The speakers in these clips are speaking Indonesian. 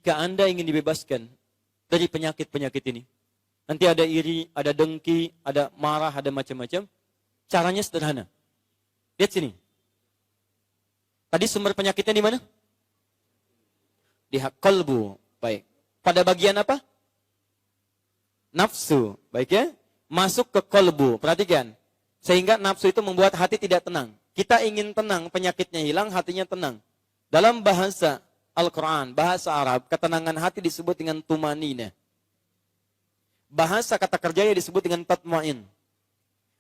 jika Anda ingin dibebaskan dari penyakit-penyakit ini, nanti ada iri, ada dengki, ada marah, ada macam-macam, caranya sederhana. Lihat sini. Tadi sumber penyakitnya di mana? Di qalbu. Baik. Pada bagian apa? Nafsu. Baik ya? Masuk ke qalbu. Perhatikan. Sehingga nafsu itu membuat hati tidak tenang. Kita ingin tenang, penyakitnya hilang, hatinya tenang. Dalam bahasa Al-Quran, bahasa Arab, ketenangan hati disebut dengan tumanina. Bahasa kata kerjanya disebut dengan tatma'in.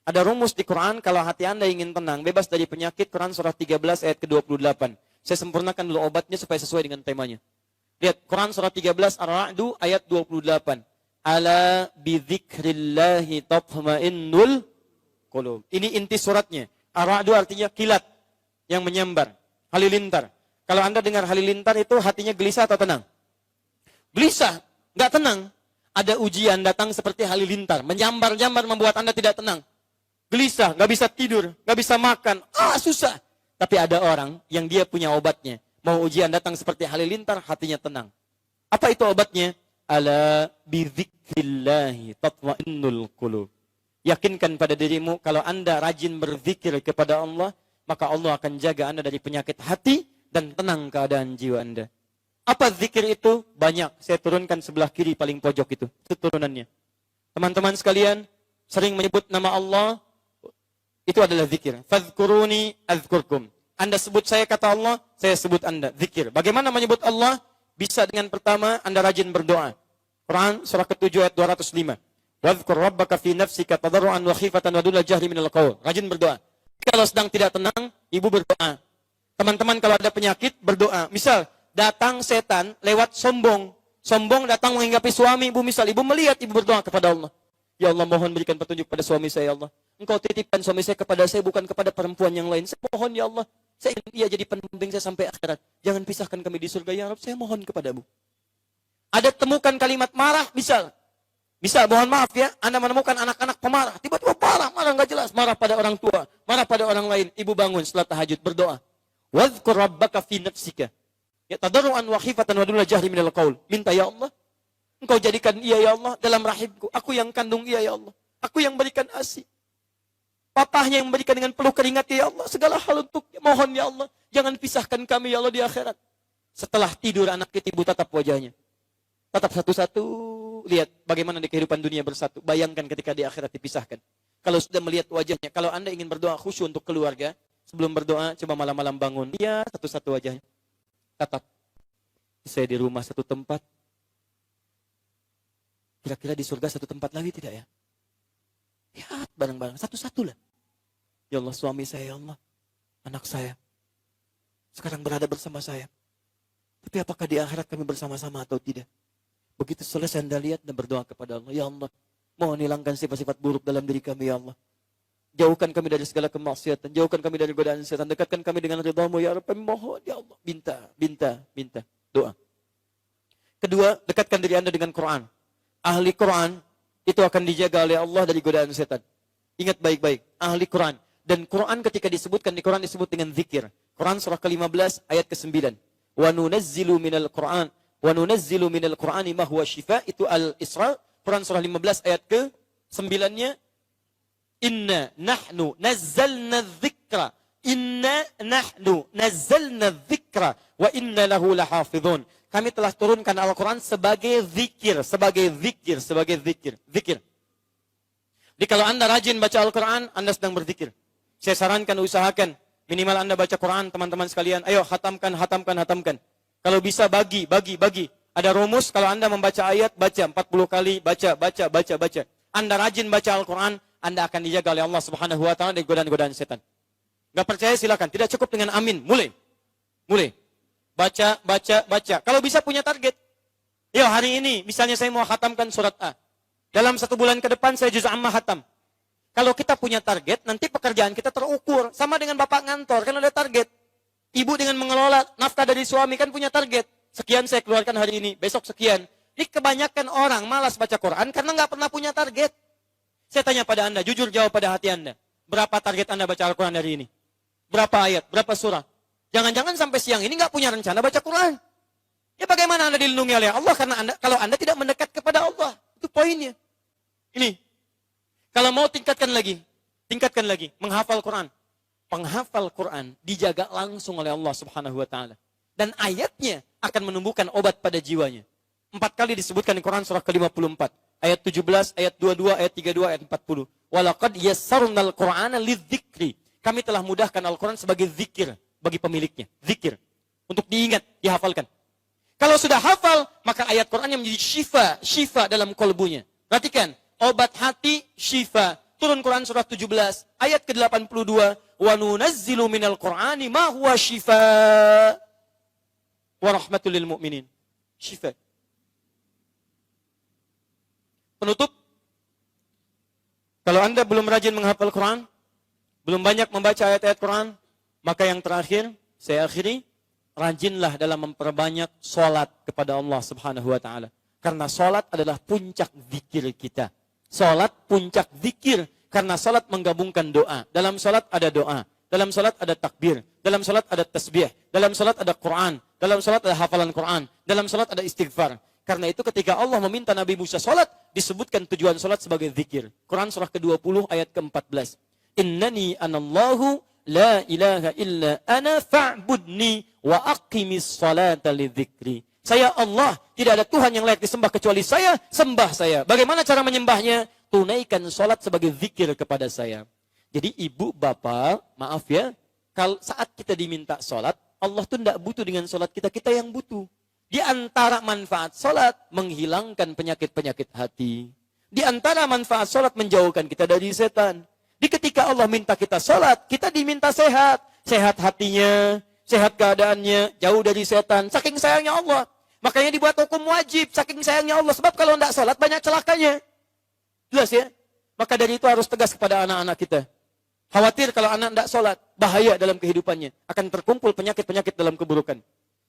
Ada rumus di Quran, kalau hati Anda ingin tenang, bebas dari penyakit, Quran surah 13 ayat ke-28. Saya sempurnakan dulu obatnya supaya sesuai dengan temanya. Lihat, Quran surah 13 Ar-Ra'du ayat 28. Ala bidzikrillahi tatma'innul qulub. Ini inti suratnya. Ar-Ra'du artinya kilat yang menyambar, halilintar. Kalau Anda dengar halilintar itu hatinya gelisah atau tenang? Gelisah, nggak tenang. Ada ujian datang seperti halilintar, menyambar-nyambar membuat Anda tidak tenang. Gelisah, nggak bisa tidur, nggak bisa makan, susah. Tapi ada orang yang dia punya obatnya. Mau ujian datang seperti halilintar, hatinya tenang. Apa itu obatnya? Ala bidzikrillahi tatma'innul qulub. Yakinkan pada dirimu, kalau Anda rajin berzikir kepada Allah, maka Allah akan jaga Anda dari penyakit hati dan tenang keadaan jiwa Anda. Apa zikir itu? Banyak. Saya turunkan sebelah kiri paling pojok itu. Itu turunannya. Teman-teman sekalian, sering menyebut nama Allah, itu adalah zikir. Fadhkuruni azkurkum. Anda sebut saya kata Allah, saya sebut Anda. Zikir. Bagaimana menyebut Allah? Bisa dengan pertama, Anda rajin berdoa. Quran surah ke-7 ayat 205. Wadhkur rabbaka fi nafsika tadarruan wa khifatan wa duna jahri minal qaul. Rajin berdoa. Kalau sedang tidak tenang, ibu berdoa. Teman-teman kalau ada penyakit, berdoa. Misal, datang setan lewat sombong. Sombong datang menghinggapi suami ibu. Misal, ibu melihat, ibu berdoa kepada Allah. Ya Allah, mohon berikan petunjuk pada suami saya, ya Allah. Engkau titipkan suami saya kepada saya, bukan kepada perempuan yang lain. Saya mohon, ya Allah. Saya ingin dia jadi pendamping saya sampai akhirat. Jangan pisahkan kami di surga, ya Rabb. Saya mohon kepadamu. Ada temukan kalimat marah, misal. Misal, mohon maaf ya, Anda menemukan anak-anak pemarah. Tiba-tiba marah nggak jelas. Marah pada orang tua, marah pada orang lain. Ibu bangun setelah tahajud, berdoa. Wadhkur rabbaka fi nafsika. Ya tadarruan wa khifatan wa duna jahri minal qaul. Minta ya Allah, Engkau jadikan ia ya Allah dalam rahimku. Aku yang kandung ia ya Allah. Aku yang berikan ASI. Papahnya yang memberikan dengan peluh keringat ya Allah. Segala hal untuk mohon ya Allah. Jangan pisahkan kami ya Allah di akhirat. Setelah tidur anak kita ibu tatap wajahnya. Tatap satu-satu. Lihat bagaimana di kehidupan dunia bersatu. Bayangkan ketika di akhirat dipisahkan. Kalau sudah melihat wajahnya. Kalau Anda ingin berdoa khusyuk untuk keluarga. Sebelum berdoa coba malam-malam bangun. Lihat satu-satu wajahnya. Tatap. Saya di rumah satu tempat. Kira-kira di surga satu tempat lagi tidak ya? Lihat bareng-bareng, satu-satu lah. Ya Allah, suami saya, ya Allah, anak saya. Sekarang berada bersama saya. Tapi apakah di akhirat kami bersama-sama atau tidak? Begitu selesai Anda lihat dan berdoa kepada Allah. Ya Allah, mohon hilangkan sifat-sifat buruk dalam diri kami, ya Allah. Jauhkan kami dari segala kemaksiatan. Jauhkan kami dari godaan setan. Dekatkan kami dengan ridhamu, ya Rabb. Mohon, ya Allah. Minta. Doa. Kedua, dekatkan diri Anda dengan Quran. Ahli Quran itu akan dijaga oleh Allah dari godaan setan. Ingat baik-baik, ahli Quran. Dan Quran ketika disebutkan di Quran disebut dengan zikir. Quran surah ke-15 ayat ke-9. Wa nunazzilu minal Qur'ani ma huwa shifa. Itu Al-Isra, Quran surah 15 ayat ke-9-nya. Inna nahnu nazzalna dzikra wa inna lahu lahafidhun. Kami telah turunkan Al-Quran sebagai zikir. Jadi kalau Anda rajin baca Al-Quran, Anda sedang berzikir. Saya sarankan, usahakan. Minimal Anda baca Quran, teman-teman sekalian. Ayo, hatamkan. Kalau bisa, bagi. Ada rumus, kalau Anda membaca ayat, baca 40 kali, baca. Anda rajin baca Al-Quran, Anda akan dijaga oleh Allah Subhanahu wa Ta'ala dari godaan-godaan setan. Gak percaya silakan. Tidak cukup dengan amin. Mulai. Baca. Kalau bisa punya target. Ya hari ini, misalnya saya mau khatamkan surat A. Dalam 1 bulan ke depan saya juz amma khatam. Kalau kita punya target, nanti pekerjaan kita terukur. Sama dengan bapak ngantor, kan ada target. Ibu dengan mengelola nafkah dari suami kan punya target. Sekian saya keluarkan hari ini, besok sekian. Ini kebanyakan orang malas baca Quran karena nggak pernah punya target. Saya tanya pada Anda, jujur jawab pada hati Anda. Berapa target Anda baca Al-Quran hari ini? Berapa ayat? Berapa surah? Jangan-jangan sampai siang ini nggak punya rencana baca Quran. Ya bagaimana Anda dilindungi oleh Allah? Karena kalau Anda tidak mendekat kepada Allah. Itu poinnya. Ini. Kalau mau tingkatkan lagi. Menghafal Quran. Penghafal Quran dijaga langsung oleh Allah Subhanahu wa taala. Dan ayatnya akan menumbuhkan obat pada jiwanya. 4 kali disebutkan di Quran surah ke-54. Ayat 17, ayat 22, ayat 32, ayat 40. Walaqad yassarnal Qur'ana lidzikri. Kami telah mudahkan Al-Quran sebagai zikir bagi pemiliknya. Zikir. Untuk diingat, dihafalkan. Kalau sudah hafal, maka ayat Quran yang menjadi syifa dalam kolbunya. Perhatikan, obat hati, syifa. Turun Quran surah 17, ayat ke-82. Wa nunazzilu minal Qur'ani ma huwa syifa wa rahmatul lil mu'minin. Syifa. Penutup, kalau Anda belum rajin menghafal Quran, belum banyak membaca ayat-ayat Quran, maka yang terakhir, saya akhiri, rajinlah dalam memperbanyak sholat kepada Allah Subhanahu wa ta'ala. Karena sholat adalah puncak zikir kita. Sholat puncak zikir. Karena sholat menggabungkan doa. Dalam sholat ada doa. Dalam sholat ada takbir. Dalam sholat ada tasbih. Dalam sholat ada Quran. Dalam sholat ada hafalan Quran. Dalam sholat ada istighfar. Karena itu ketika Allah meminta Nabi Musa sholat, disebutkan tujuan sholat sebagai zikir. Quran surah ke-20 ayat ke-14. Innani anallahu la ilaha illa ana fa'budni wa aqimis salata lidzikri. Saya Allah, tidak ada Tuhan yang layak disembah kecuali saya, sembah saya. Bagaimana cara menyembahnya? Tunaikan salat sebagai zikir kepada saya. Jadi ibu, bapak, maaf ya, kalau saat kita diminta salat, Allah tuh tidak butuh dengan salat kita, kita yang butuh. Di antara manfaat salat, menghilangkan penyakit-penyakit hati. Di antara manfaat salat, menjauhkan kita dari setan. Di ketika Allah minta kita salat, kita diminta sehat. Sehat hatinya, sehat keadaannya, jauh dari setan. Saking sayangnya Allah. Makanya dibuat hukum wajib, saking sayangnya Allah. Sebab kalau tidak salat, banyak celakanya. Jelas ya? Maka dari itu harus tegas kepada anak-anak kita. Khawatir kalau anak tidak salat, bahaya dalam kehidupannya. Akan terkumpul penyakit-penyakit dalam keburukan.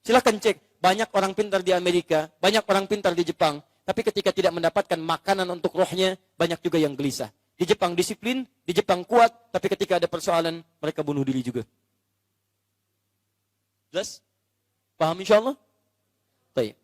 Silahkan cek, banyak orang pintar di Amerika, banyak orang pintar di Jepang. Tapi ketika tidak mendapatkan makanan untuk rohnya, banyak juga yang gelisah. Di Jepang disiplin, di Jepang kuat, tapi ketika ada persoalan, mereka bunuh diri juga. Jelas? Paham insya Allah? Baik.